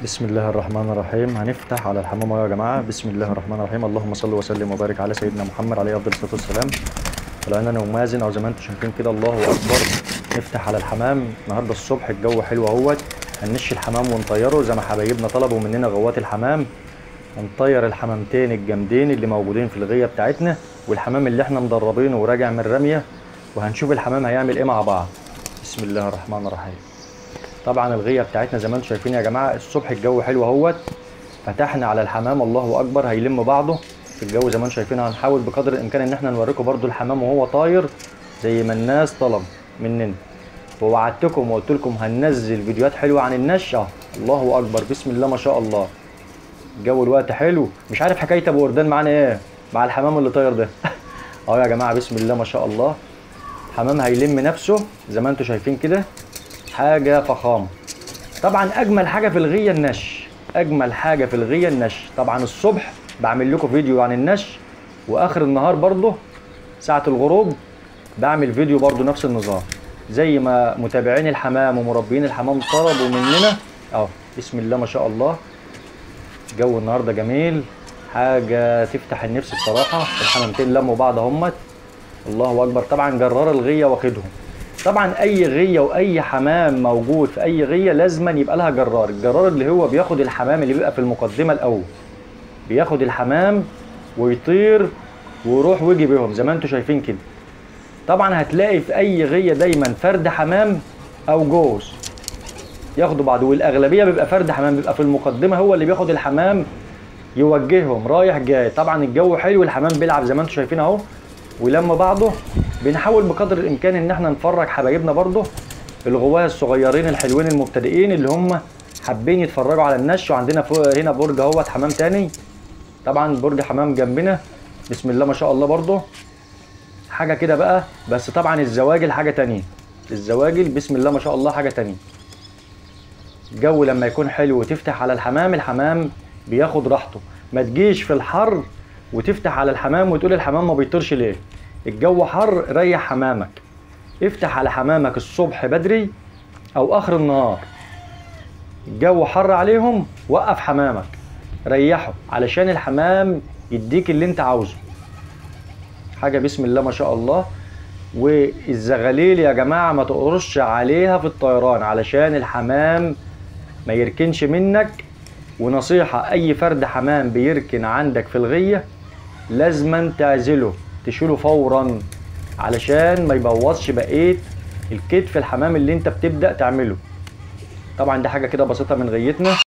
بسم الله الرحمن الرحيم. هنفتح على الحمام اهو يا جماعه. بسم الله الرحمن الرحيم. اللهم صل وسلم وبارك على سيدنا محمد عليه افضل الصلاه والسلام. العنان ومازن او زي ما انتم شايفين كده. الله اكبر. نفتح على الحمام النهارده الصبح، الجو حلو اهوت. هننشي الحمام ونطيره زي ما حبايبنا طلبوا مننا غوات الحمام. هنطير الحمامتين الجامدين اللي موجودين في الغيه بتاعتنا، والحمام اللي احنا مدربينه وراجع من الرميه، وهنشوف الحمام هيعمل ايه مع بعض. بسم الله الرحمن الرحيم. طبعا الغيه بتاعتنا زي ما انتم شايفين يا جماعه، الصبح الجو حلو اهوت. فتحنا على الحمام، الله اكبر، هيلم بعضه في الجو زي ما انتم شايفين. هنحاول بقدر الامكان ان احنا نوريكم برضو الحمام وهو طاير زي ما الناس طلب مننا، ووعدتكم وقلت لكم هننزل فيديوهات حلوه عن النشأة. الله اكبر، بسم الله ما شاء الله. الجو الوقت حلو. مش عارف حكايه ابو وردان معانا ايه مع الحمام اللي طاير ده. اهو يا جماعه بسم الله ما شاء الله. الحمام هيلم نفسه زي ما انتم شايفين كده، حاجه فخامه. طبعا اجمل حاجه في الغيه النش، اجمل حاجه في الغيه النش. طبعا الصبح بعمل لكم فيديو عن النش، واخر النهار برضه ساعه الغروب بعمل فيديو برضه نفس النظام، زي ما متابعين الحمام ومربيين الحمام طلبوا مننا. اهو بسم الله ما شاء الله. الجو النهارده جميل، حاجه تفتح النفس بصراحه. الحمامتين لموا بعض اهمت. الله اكبر. طبعا جرار الغيه واخدهم. طبعا اي غيه واي حمام موجود في اي غيه لازما يبقى لها جرار. الجرار اللي هو بياخد الحمام اللي بيبقى في المقدمه الاول، بياخد الحمام ويطير ويروح ويجي بيهم زي ما انتم شايفين كده. طبعا هتلاقي في اي غيه دايما فرد حمام او جوز ياخدوا بعض، والاغلبيه بيبقى فرد حمام، بيبقى في المقدمه هو اللي بياخد الحمام يوجههم رايح جاي. طبعا الجو حلو، الحمام بيلعب زي ما انتم شايفين اهو ولما بعضه. بنحاول بقدر الامكان ان احنا نفرج حبايبنا برضه الغوايه الصغيرين الحلوين المبتدئين اللي هم حابين يتفرجوا على النش. وعندنا فوق هنا برج اهوت حمام تاني، طبعا برج حمام جنبنا بسم الله ما شاء الله برضه حاجه كده بقى. بس طبعا الزواجل حاجه تانيه، الزواجل بسم الله ما شاء الله حاجه تانيه. الجو لما يكون حلو وتفتح على الحمام، الحمام بياخد راحته. ما تجيش في الحر وتفتح على الحمام وتقول الحمام ما بيطيرش ليه. الجو حر، ريح حمامك. افتح على حمامك الصبح بدري او اخر النهار. الجو حر عليهم، وقف حمامك ريحه علشان الحمام يديك اللي انت عاوزه. حاجه بسم الله ما شاء الله. والزغاليل يا جماعه ما تقرش عليها في الطيران علشان الحمام ما يركنش منك. ونصيحه، اي فرد حمام بيركن عندك في الغيه لازما تعزله، تشيله فورا علشان ما يبوظش بقيه الكتف الحمام اللي انت بتبدا تعمله. طبعا دي حاجه كده بسيطه من غيتنا.